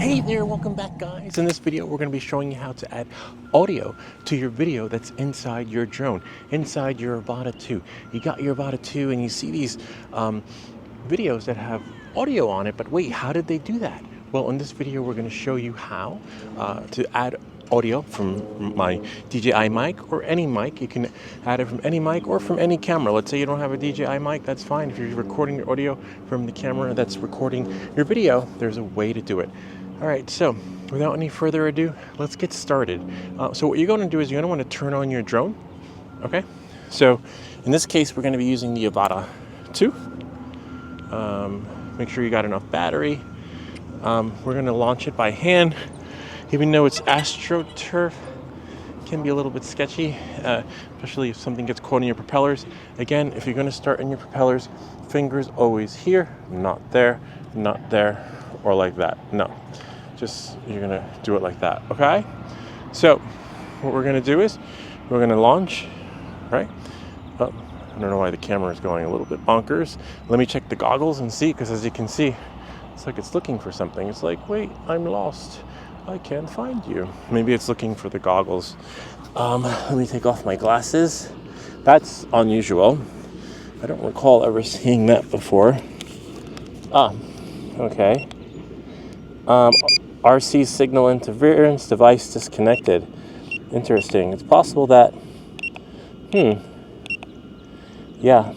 Hey there, welcome back guys. In this video we're going to be showing you how to add audio to your video that's inside your drone, inside your Avata 2. You got your Avata 2 and you see these videos that have audio on it, but wait, how did they do that? Well, in this video we're going to show you how to add audio from my DJI mic or any mic. You can add it from any mic or from any camera. Let's say you don't have a DJI mic, that's fine. If you're recording your audio from the camera that's recording your video, there's a way to do it. All right, so without any further ado, let's get started. So what you're going to do is you're going to want to turn on your drone, okay? So in this case, we're going to be using the Avata 2. Make sure you got enough battery. We're going to launch it by hand. Even though it's AstroTurf, it can be a little bit sketchy, especially if something gets caught in your propellers. Again, if you're going to start in your propellers, fingers always here, not there, or like that. No. Just, you're gonna do it like that, okay? So, what we're gonna do is, we're gonna launch, right? Oh, I don't know why the camera is going a little bit bonkers. Let me check the goggles and see, because as you can see, it's like it's looking for something. It's like, wait, I'm lost. I can't find you. Maybe it's looking for the goggles. Let me take off my glasses. That's unusual. I don't recall ever seeing that before. Okay. RC signal interference, device disconnected. Interesting. It's possible that, yeah.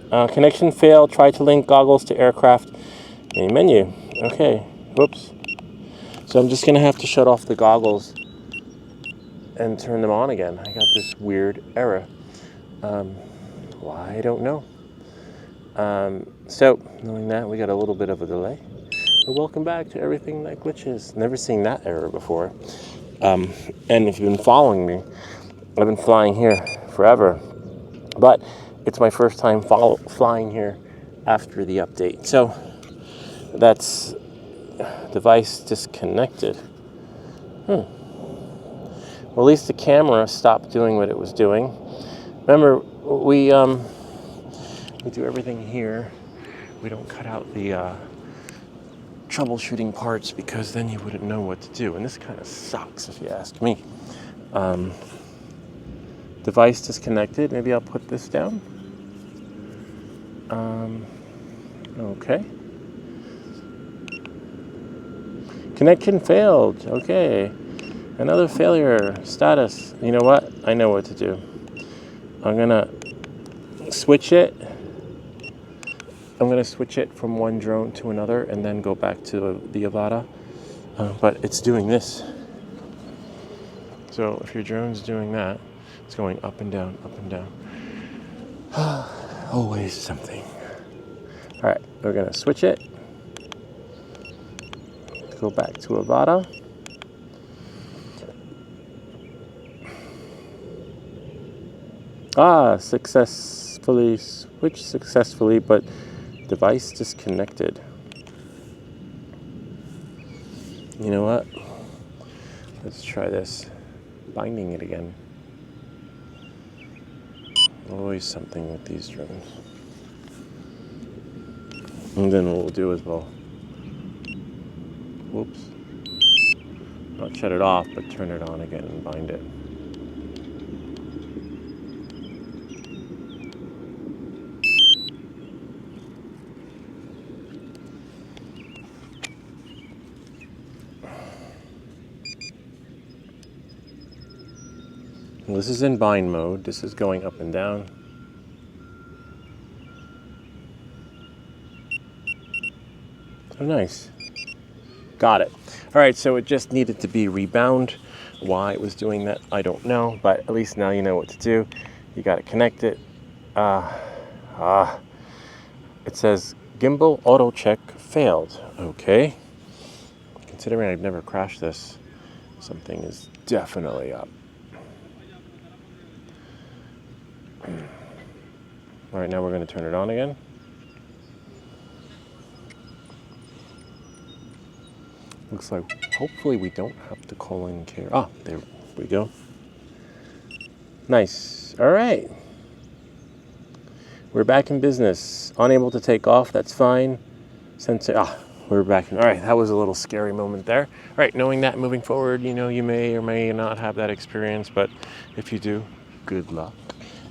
Connection failed. Try to link goggles to aircraft main menu. Okay. Whoops. So I'm just going to have to shut off the goggles and turn them on again. I got this weird error. Why? I don't know. So, knowing that, we got a little bit of a delay. Welcome back to Everything That Glitches. Never seen that error before. And if you've been following me, I've been flying here forever. But it's my first time flying here after the update. So that's device disconnected. Well, at least the camera stopped doing what it was doing. Remember, we do everything here. We don't cut out the troubleshooting parts, because then you wouldn't know what to do, and this kind of sucks if you ask me. Device disconnected. Maybe I'll put this down. Okay. Connection failed. Okay. Another failure status. You know what? I know what to do. I'm gonna switch it. I'm going to switch it from one drone to another and then go back to the Avata. But it's doing this. So if your drone's doing that, it's going up and down, up and down. Always something. All right, we're going to switch it. Go back to Avata. Successfully switched successfully, but device disconnected. You know what? Let's try this. Binding it again. Always something with these drones. And then what we'll do is whoops. Not shut it off, but turn it on again and bind it. This is in bind mode. This is going up and down. Oh, nice. Got it. All right, so it just needed to be rebound. Why it was doing that, I don't know, but at least now you know what to do. You got to connect it. It says gimbal auto check failed. Okay. Considering I've never crashed this, something is definitely up. All right, now we're going to turn it on again. Looks like hopefully we don't have to call in care. There we go. Nice. All right. We're back in business. Unable to take off, that's fine. Sensor, we're back in. All right, that was a little scary moment there. All right, knowing that moving forward, you know, you may or may not have that experience, but if you do, good luck.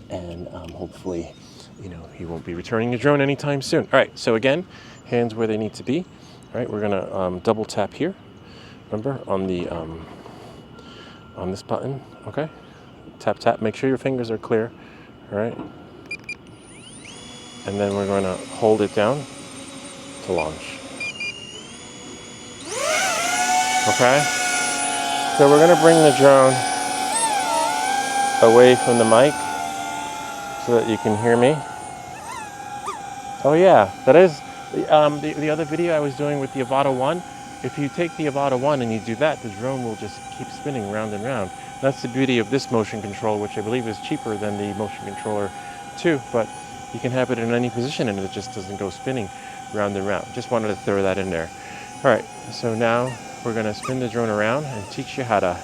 And hopefully, you know, you won't be returning your drone anytime soon. All right, so again, hands where they need to be. All right, we're gonna double tap here. Remember, on the on this button, okay? Tap, tap, make sure your fingers are clear, all right? And then we're gonna hold it down to launch. Okay? So we're gonna bring the drone away from the mic so that you can hear me. Oh yeah, that is the other video I was doing with the Avata 1. If you take the Avata 1 and you do that, the drone will just keep spinning round and round. That's the beauty of this motion control, which I believe is cheaper than the motion controller 2, but you can have it in any position and it just doesn't go spinning round and round. Just wanted to throw that in there. All right, so now we're gonna spin the drone around and teach you how to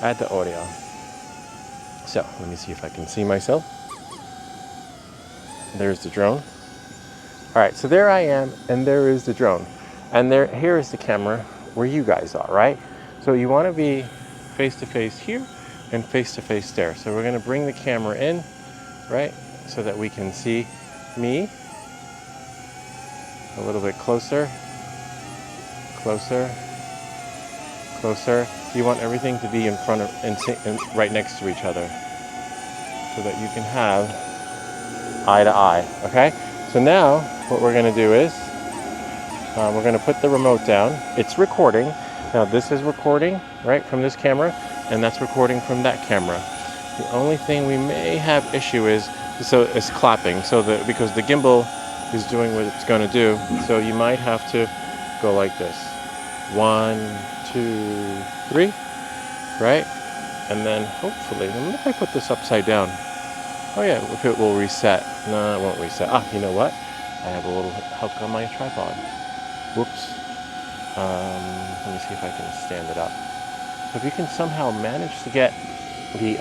add the audio. So let me see if I can see myself. There's the drone. All right, so there I am, and there is the drone. And here is the camera where you guys are, right? So you wanna be face-to-face here and face-to-face there. So we're gonna bring the camera in, right? So that we can see me a little bit closer, closer, closer. You want everything to be in front of and right next to each other so that you can have eye to eye, okay? So now what we're gonna do is we're gonna put the remote down. It's recording. Now this is recording, right, from this camera, and that's recording from that camera. The only thing we may have issue is, so it's clapping, so because the gimbal is doing what it's gonna do, so you might have to go like this. 1, 2, 3, right? And then hopefully, what if I put this upside down? Oh yeah, if it will reset. No, it won't reset. Ah, you know what? I have a little hook on my tripod. Whoops. Let me see if I can stand it up. So if you can somehow manage to get the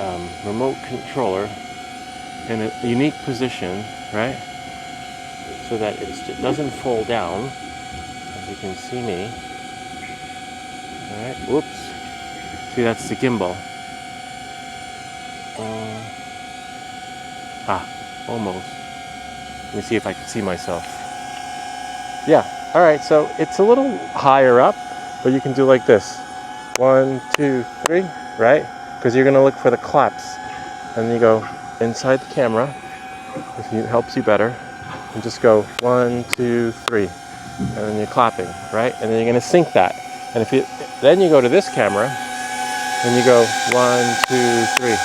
remote controller in a unique position, right? So that it doesn't fall down, as you can see me. All right, whoops. See, that's the gimbal. Almost. Let me see if I can see myself. Yeah, all right, so it's a little higher up, but you can do like this. 1, 2, 3, right? Because you're gonna look for the claps. And you go inside the camera, if it helps you better, and just go 1, 2, 3. And then you're clapping, right? And then you're gonna sync that. And then you go to this camera, and you go 1, 2, 3.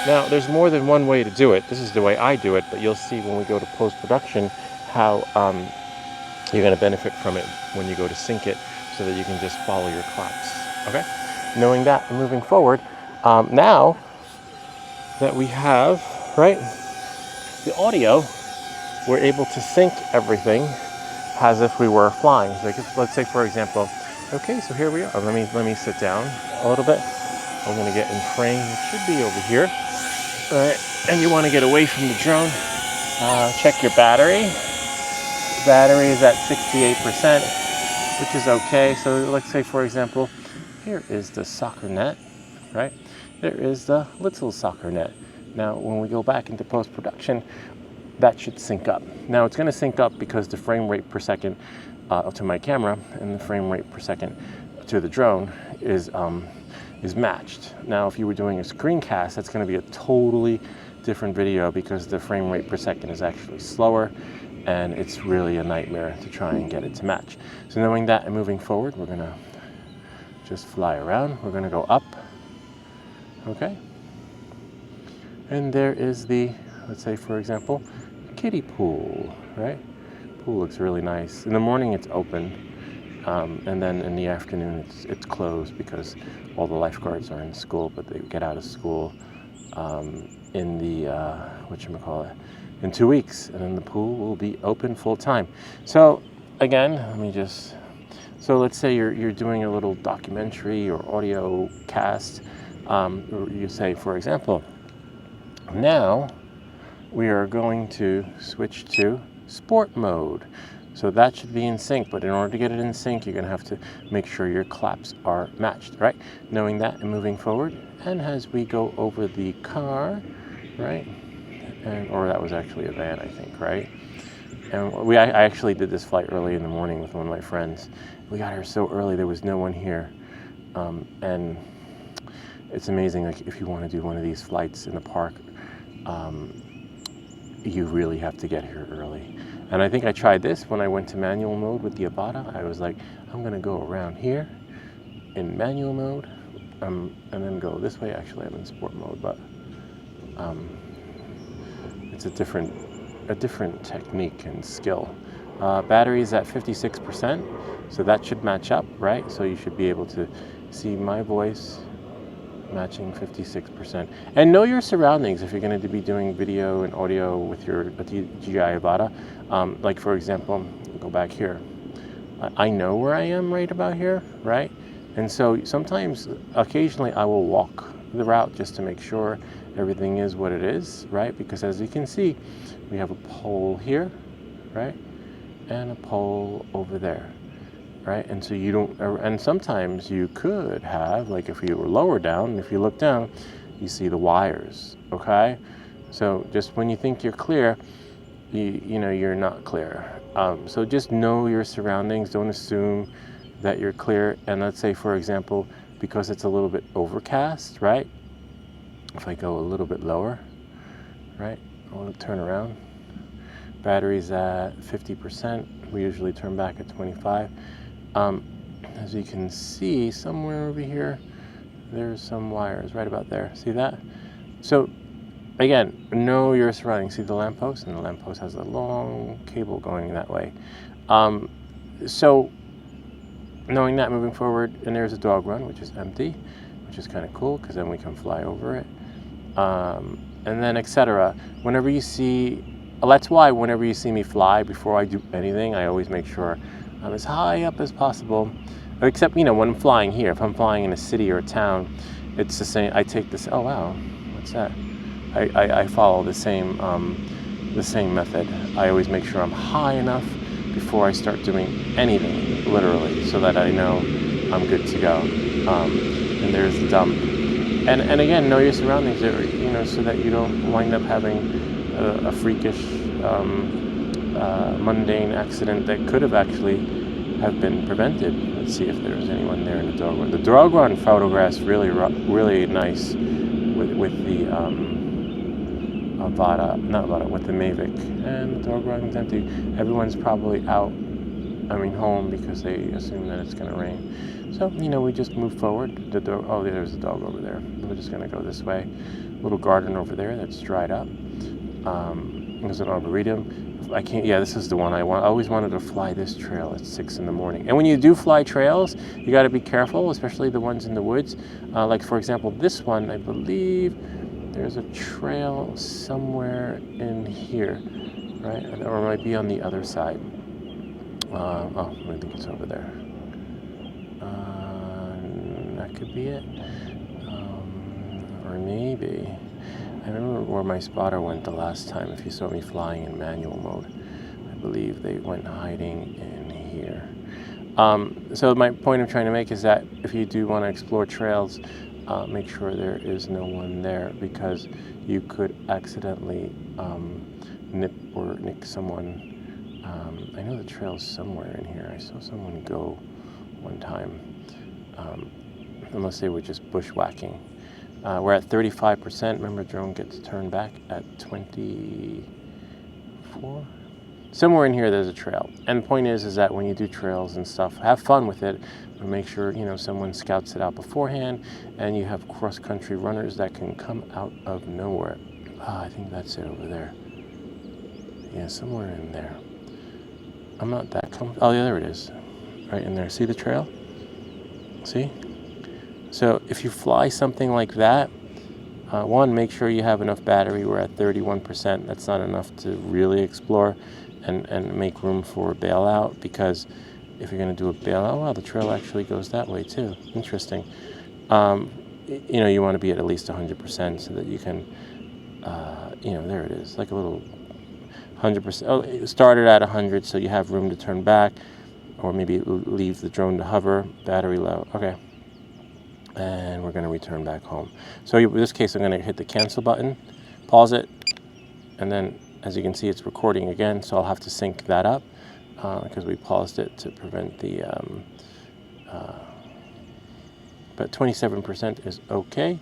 Now, there's more than one way to do it. This is the way I do it, but you'll see when we go to post-production how you're going to benefit from it when you go to sync it so that you can just follow your claps, okay? Knowing that and moving forward, now that we have, right, the audio, we're able to sync everything as if we were flying. Like let's say, for example, okay, so here we are. Let me sit down a little bit. I'm going to get in frame. It should be over here. All right, and you want to get away from the drone. Check your battery. The battery is at 68%, which is okay. So let's say, for example, here is the soccer net, right? There is the little soccer net. Now, when we go back into post-production, that should sync up. Now, it's going to sync up because the frame rate per second to my camera and the frame rate per second to the drone is matched. Now, if you were doing a screencast, that's going to be a totally different video because the frame rate per second is actually slower and it's really a nightmare to try and get it to match. So knowing that and moving forward, we're going to just fly around. We're going to go up, okay? And there is the, let's say, for example, kiddie pool, right? Pool looks really nice. In the morning, it's open. And then in the afternoon, it's closed because all the lifeguards are in school, but they get out of school in the, in 2 weeks. And then the pool will be open full time. So again, so let's say you're doing a little documentary or audio cast. Or you say, for example, now we are going to switch to sport mode. So that should be in sync, but in order to get it in sync, you're gonna have to make sure your claps are matched, right? Knowing that and moving forward, and as we go over the car, right? Or that was actually a van, I think, right? And I actually did this flight early in the morning with one of my friends. We got here so early, there was no one here. And it's amazing, like if you want to do one of these flights in the park, you really have to get here early. And I think I tried this when I went to manual mode with the Avata. I was like, I'm gonna go around here in manual mode, and then go this way. Actually, I'm in sport mode, but it's a different technique and skill. Battery's at 56%, so that should match up, right? So you should be able to see my voice matching 56%. And know your surroundings if you're going to be doing video and audio with your DJI Avata. Like for example, go back here. I know where I am right about here, right? And so sometimes, occasionally, I will walk the route just to make sure everything is what it is, right? Because as you can see, we have a pole here, right? And a pole over there. Right, and so you don't, and sometimes you could have, like if you were lower down, if you look down, you see the wires, okay? So just when you think you're clear, you know you're not clear. So just know your surroundings, don't assume that you're clear. And let's say, for example, because it's a little bit overcast, right? If I go a little bit lower, right, I want to turn around. Battery's at 50%, we usually turn back at 25. As you can see, somewhere over here, there's some wires right about there. See that? So again, know your surroundings. See the lamppost? And the lamppost has a long cable going that way. So knowing that, moving forward, and there's a dog run, which is empty, which is kind of cool because then we can fly over it. And then etc. Whenever you see, that's why whenever you see me fly, before I do anything, I always make sure I'm as high up as possible, except, you know, when I'm flying here. If I'm flying in a city or a town, it's the same. I take this, oh wow, what's that? I follow the same method. I always make sure I'm high enough before I start doing anything, literally, so that I know I'm good to go. And there's the dump. And again, know your surroundings, you know, so that you don't wind up having a freakish, mundane accident that could have actually have been prevented. Let's see if there's anyone there in the dog run. The dog run photographs really nice with the Avata, not Avata, with the Mavic. And the dog run's empty. Everyone's probably out, home, because they assume that it's going to rain. So, you know, we just move forward. The dog, oh, there's a dog over there. We're just going to go this way. Little garden over there that's dried up. There's an arboretum. This is the one I want. I always wanted to fly this trail at 6 in the morning. And when you do fly trails, you got to be careful, especially the ones in the woods. Like for example, this one, I believe there's a trail somewhere in here, right? Or it might be on the other side. I think it's over there. That could be it. Or maybe. I remember where my spotter went the last time. If you saw me flying in manual mode, I believe they went hiding in here. So my point I'm trying to make is that if you do want to explore trails, make sure there is no one there, because you could accidentally nip or nick someone. I know the trail's somewhere in here. I saw someone go one time, unless they were just bushwhacking. We're at 35%. Remember, drone gets turned back at 24. Somewhere in here, there's a trail. And the point is that when you do trails and stuff, have fun with it, but make sure, you know, someone scouts it out beforehand, and you have cross-country runners that can come out of nowhere. I think that's it over there. Yeah, somewhere in there. I'm not that comfortable. Oh, yeah, there it is. Right in there. See the trail? See? So if you fly something like that, one, make sure you have enough battery. We're at 31%. That's not enough to really explore and make room for a bailout, because if you're going to do a bailout, wow, the trail actually goes that way too. Interesting. You know, you want to be at least 100% so that you can, there it is, like a little, 100%. Oh, it started at 100, so you have room to turn back, or maybe leave the drone to hover. Battery low. Okay. And we're going to return back home. So in this case, I'm going to hit the cancel button, pause it, and then as you can see, it's recording again. So I'll have to sync that up because we paused it to prevent the. But 27% is okay.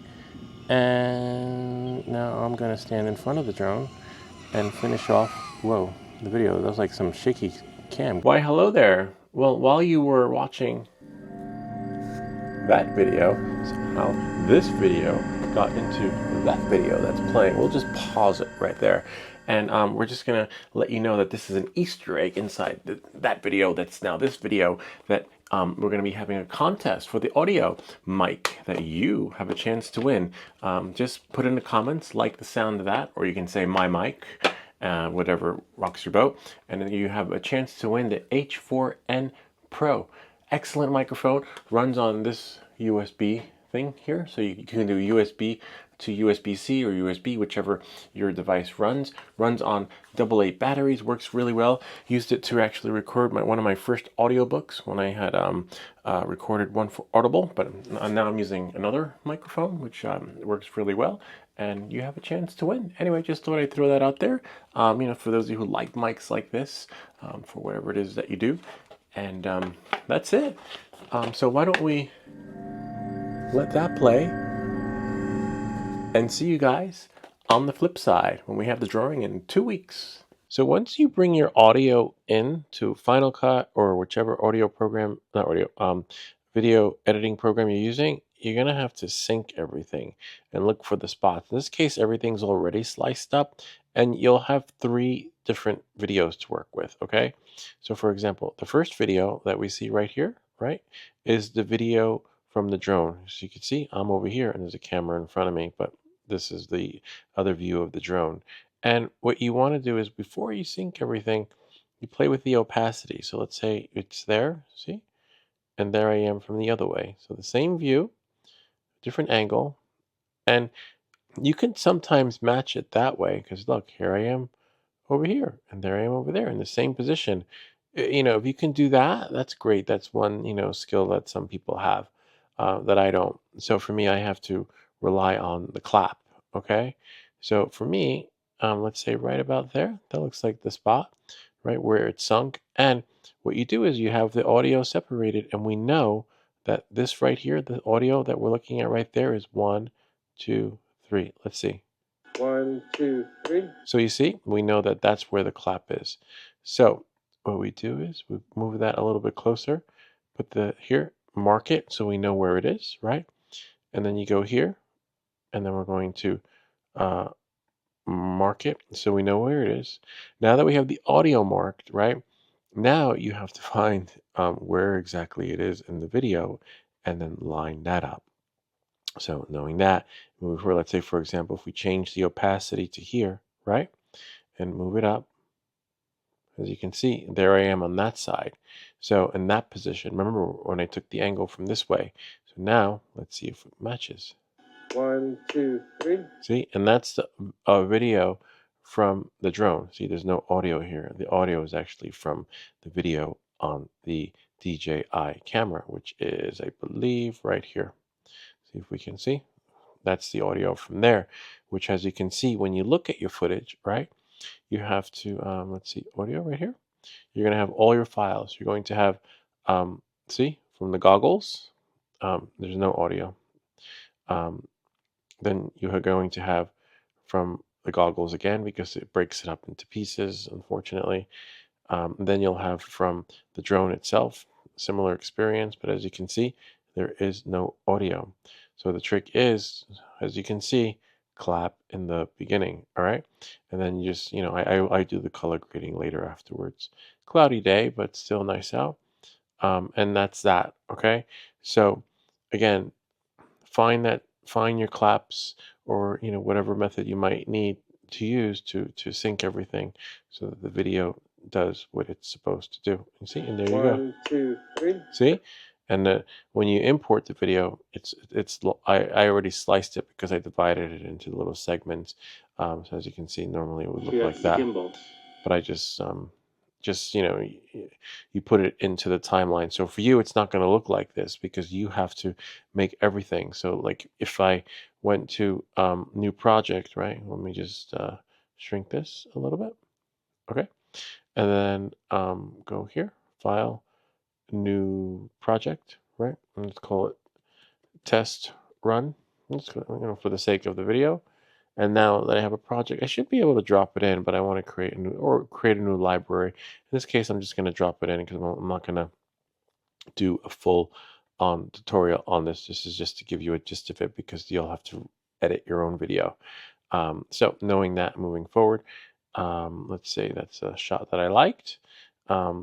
And now I'm going to stand in front of the drone and finish off. Whoa, the video. That was like some shaky cam. Why, hello there. Well, while you were watching that video, somehow this video got into that video that's playing. We'll just pause it right there. And we're just going to let you know that this is an Easter egg inside that video that's now this video, that we're going to be having a contest for the audio mic that you have a chance to win. Just put in the comments, like the sound of that, or you can say my mic, whatever rocks your boat. And then you have a chance to win the H4n Pro. Excellent microphone, runs on this USB thing here, so you can do USB to USB-C or USB, whichever your device runs on AA batteries, works really well. Used it to actually record one of my first audiobooks when I had recorded one for Audible, but now I'm using another microphone, which works really well, and you have a chance to win. Anyway, just thought I'd throw that out there, for those of you who like mics like this, for whatever it is that you do. And that's it. So why don't we let that play and see you guys on the flip side when we have the drawing in 2 weeks. So once you bring your audio in to Final Cut or whichever audio program, not audio, video editing program you're using, you're going to have to sync everything and look for the spots. In this case, everything's already sliced up, and you'll have 3 different videos to work with, okay? So for example, the first video that we see right here, right, is the video from the drone. So you can see I'm over here and there's a camera in front of me, but this is the other view of the drone. And what you want to do is, before you sync everything, you play with the opacity. So let's say it's there, see? And there I am from the other way. So the same view, different angle, and you can sometimes match it that way, because look, here I am over here, and there I am over there in the same position. If you can do that, that's great. That's one, skill that some people have that I don't. So for me, I have to rely on the clap. Okay. So for me, let's say right about there, that looks like the spot, right where it's sunk. And what you do is you have the audio separated, and we know that this right here, the audio that we're looking at right there, is 1, 2, 3. Let's see. 1, 2, 3. So you see, we know that that's where the clap is. So what we do is we move that a little bit closer, put the here, mark it so we know where it is, right? And then you go here, and then we're going to mark it so we know where it is. Now that we have the audio marked, right? Now you have to find where exactly it is in the video and then line that up. So knowing that, move for, let's say, for example, if we change the opacity to here, right? And move it up, as you can see, there I am on that side. So in that position, remember when I took the angle from this way. So now let's see if it matches. 1, 2, 3. See, and that's the video from the drone. See, there's no audio here. The audio is actually from the video on the DJI camera, which is, I believe, right here. See if we can see. That's the audio from there, which, as you can see, when you look at your footage, right, you have to, let's see, audio right here. You're going to have all your files. You're going to have, see, from the goggles, there's no audio. Then you are going to have from the goggles again, because it breaks it up into pieces, unfortunately. Then you'll have from the drone itself, similar experience, but as you can see, there is no audio. So the trick is, as you can see, clap in the beginning, all right? And then you just, I do the color grading later afterwards. Cloudy day, but still nice out. And that's that, okay? So again, find your claps, or whatever method you might need to use to sync everything so that the video does what it's supposed to do. You see, and there you go. 1, 2, 3. See, and when you import the video, I already sliced it because I divided it into little segments. So as you can see, normally it would look like that. Gimbal. but I just you put it into the timeline. So for you, it's not going to look like this because you have to make everything. So like if I went to new project, right? Let me just shrink this a little bit. Okay. And then go here, file, new project, right? And let's call it test run. Let's go, for the sake of the video. And now that I have a project, I should be able to drop it in, but I want to create a new library. In this case, I'm just going to drop it in because I'm not going to do a full tutorial on this. This is just to give you a gist of it because you'll have to edit your own video. So knowing that moving forward, let's say that's a shot that I liked.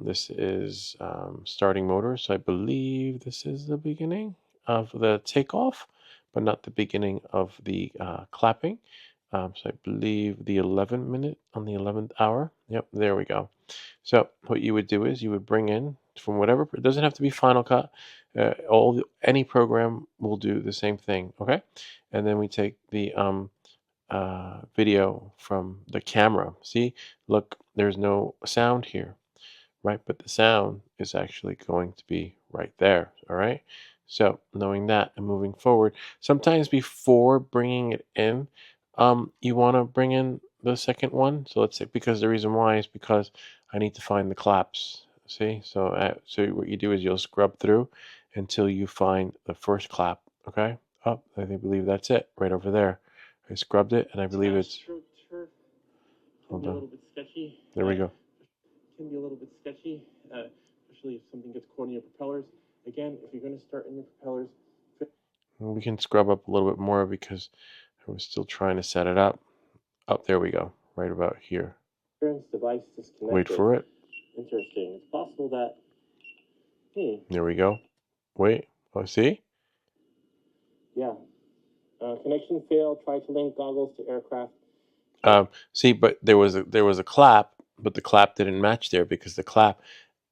This is starting motor, so I believe this is the beginning of the takeoff, but not the beginning of the clapping. So I believe the 11th minute on the 11th hour. Yep, there we go. So what you would do is you would bring in from whatever. It doesn't have to be Final Cut. Any program will do the same thing. Okay, and then we take the video from the camera. See, look, there's no sound here, right? But the sound is actually going to be right there. All right. So knowing that and moving forward, sometimes before bringing it in, you want to bring in the second one. So let's say because the reason why is because I need to find the claps. See, so what you do is you'll scrub through until you find the first clap. Okay. Oh, believe that's it right over there. I scrubbed it, and I believe it's. Hold on. There we go. Can be a little bit sketchy, especially if something gets caught in your propellers. Again, if you're going to start in your propellers, we can scrub up a little bit more because I was still trying to set it up. Oh, there we go, right about here. Device disconnected. Wait for it. Interesting. It's possible that. There we go. Wait. Oh, see? Yeah. Connection failed. Try to link goggles to aircraft. See, but there was a clap, but the clap didn't match there because the clap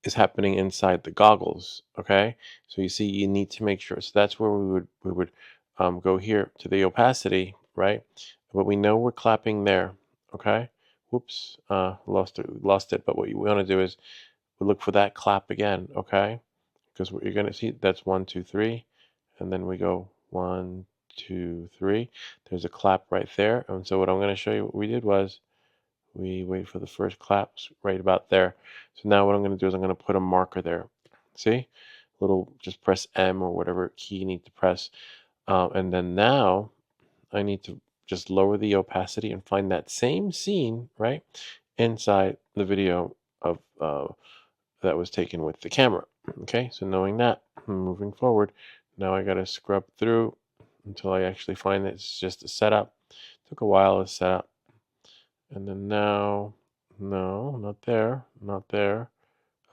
is happening inside the goggles. Okay, so you see, you need to make sure. So that's where we would go here to the opacity, right? But we know we're clapping there. Okay. Whoops, lost it. But what you want to do is we look for that clap again. Okay, because what you're gonna see, that's 1, 2, 3, and then we go 1, 2, 3. There's a clap right there. And so what I'm going to show you what we did was we wait for the first claps right about there. So now what I'm going to do is I'm going to put a marker there. See? Just press M or whatever key you need to press. And then now I need to just lower the opacity and find that same scene, right? Inside the video of that was taken with the camera. Okay, so knowing that, moving forward, now I got to scrub through until I actually find that it's just a setup. Took a while to set up. And then now, no, not there, not there.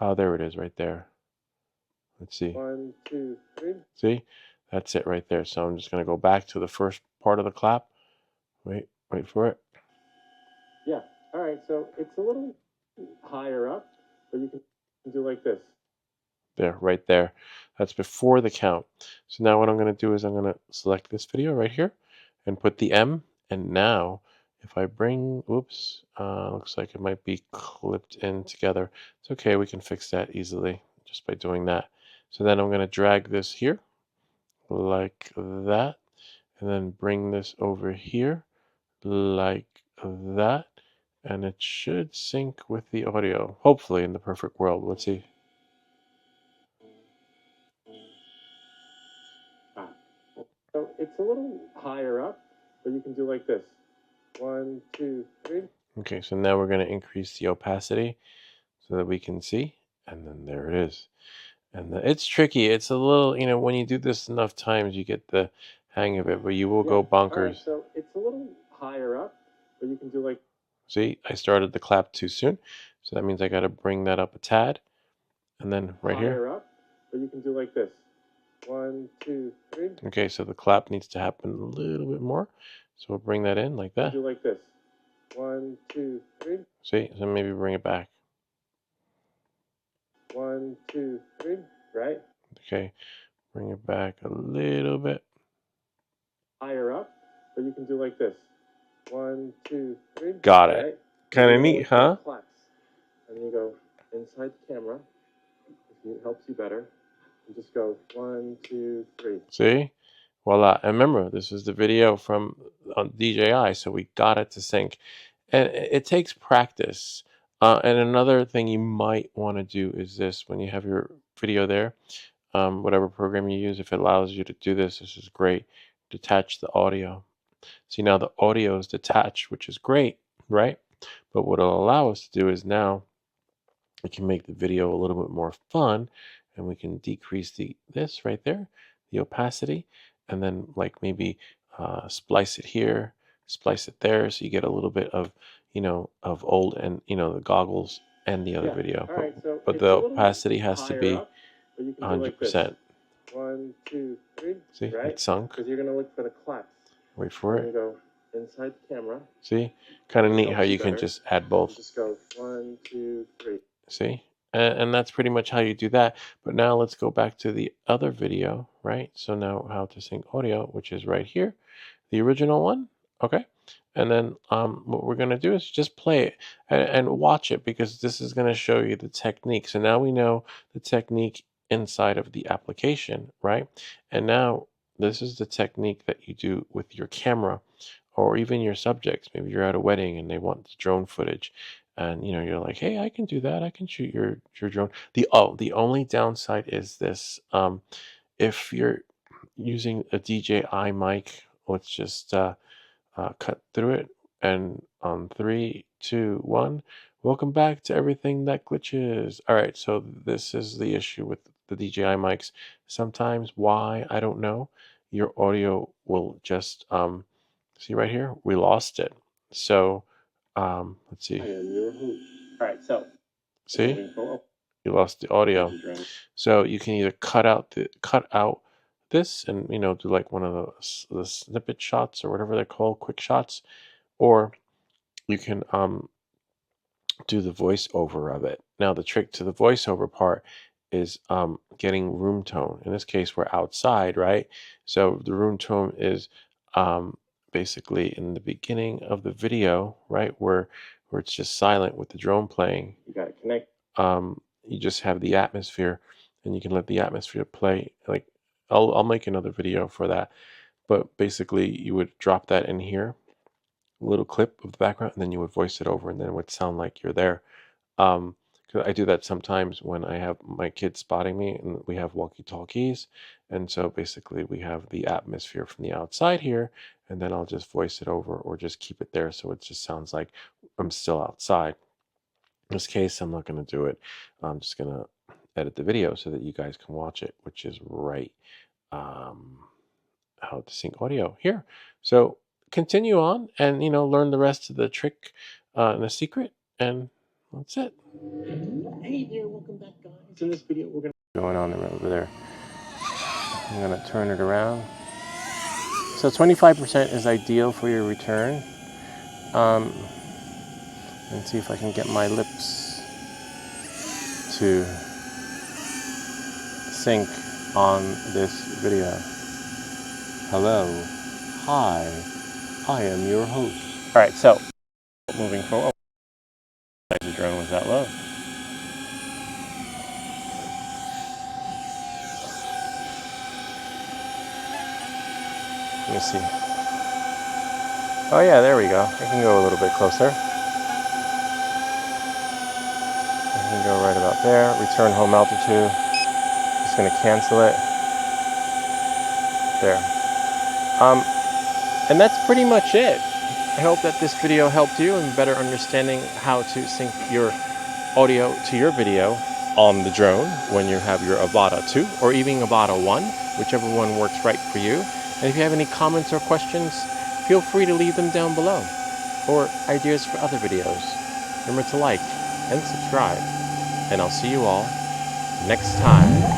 Oh, there it is right there. Let's see. 1, 2, 3. See, that's it right there. So I'm just going to go back to the first part of the clap. Wait for it. Yeah. All right. So it's a little higher up, but you can do like this. There, right there. That's before the count. So now what I'm going to do is I'm going to select this video right here and put the M. And now if I bring, oops, looks like it might be clipped in together. It's okay. We can fix that easily just by doing that. So then I'm going to drag this here like that, and then bring this over here like that. And it should sync with the audio, hopefully in the perfect world. Let's see. So it's a little higher up, but you can do like this. 1, 2, 3. Okay, so now we're going to increase the opacity so that we can see. And then there it is. And it's tricky. It's a little, when you do this enough times, you get the hang of it, but you will go bonkers. All right, so it's a little higher up, but you can do like. See, I started the clap too soon. So that means I got to bring that up a tad. And then right here. Higher up, but you can do like this. 1, 2, 3. Okay, so the clap needs to happen a little bit more. So we'll bring that in like that. Do like this. 1, 2, 3. See, so maybe bring it back. 1, 2, 3. Right? Okay, bring it back a little bit. Higher up, but you can do like this. 1, 2, 3. Got it. Right? Kind of neat, huh? and then you go inside the camera. If it helps you better, and just go 1, 2, 3. See? Voila. And remember, this is the video from DJI, so we got it to sync. And it takes practice. And another thing you might want to do is this: when you have your video there, whatever program you use, if it allows you to do this, this is great. Detach the audio. See, now the audio is detached, which is great, right? But what it'll allow us to do is now we can make the video a little bit more fun, and we can decrease this right there, the opacity, and then like maybe splice it here, splice it there, so you get a little bit of of old and the goggles and the other video. All right, so But the opacity has to be 100%. 1, 2, 3. See, right? it's sunk. Because you're gonna look for the claps. Wait for and it. Go inside the camera. See, kind of neat how you can just add both. Just go 1, 2, 3. See, and that's pretty much how you do that. But now let's go back to the other video, right? So now how to sync audio, which is right here, the original one. Okay. And then what we're going to do is just play it and watch it, because this is going to show you the technique. So now we know the technique inside of the application, right? And now this is the technique that you do with your camera or even your subjects. Maybe you're at a wedding and they want the drone footage, and you're like, hey, I can do that. I can shoot your drone. The only downside is this: if you're using a DJI mic, let's just cut through it. And on 3, 2, 1, welcome back to everything that glitches. All right, so this is the issue with the DJI mics. Sometimes, why, I don't know, your audio will just see right here, we lost it. So let's see. I am your host. All right, so See, you lost the audio. So you can either cut out this and do like one of the snippet shots or whatever they're called, quick shots, or you can do the voiceover of it. Now the trick to the voiceover part is getting room tone. In this case, we're outside, right? So the room tone is basically in the beginning of the video, right, where it's just silent with the drone playing. You got to connect. You just have the atmosphere, and you can let the atmosphere play. Like I'll make another video for that, but basically you would drop that in here, a little clip of the background, and then you would voice it over, and then it would sound like you're there. 'Cause I do that sometimes when I have my kids spotting me, and we have walkie-talkies, and so basically we have the atmosphere from the outside here, and then I'll just voice it over or just keep it there so it just sounds like I'm still outside. In this case, I'm not going to do it. I'm just going to edit the video so that you guys can watch it, which is right. How to sync audio here. So continue on and learn the rest of the trick and the secret, and that's it. Hey there, welcome back, guys. In this video, we're Going on over there. I'm gonna turn it around. So 25% is ideal for your return. And see if I can get my lips to sync on this video. Hello, hi, I am your host. All right, so moving forward. The drone was that low. Let me see. Oh yeah, there we go. I can go a little bit closer. I can go right about there. Return home altitude. Just gonna cancel it. There. And that's pretty much it. I hope that this video helped you in better understanding how to sync your audio to your video on the drone when you have your Avata 2 or even Avata 1, whichever one works right for you. And if you have any comments or questions, feel free to leave them down below, or ideas for other videos. Remember to like and subscribe, and I'll see you all next time.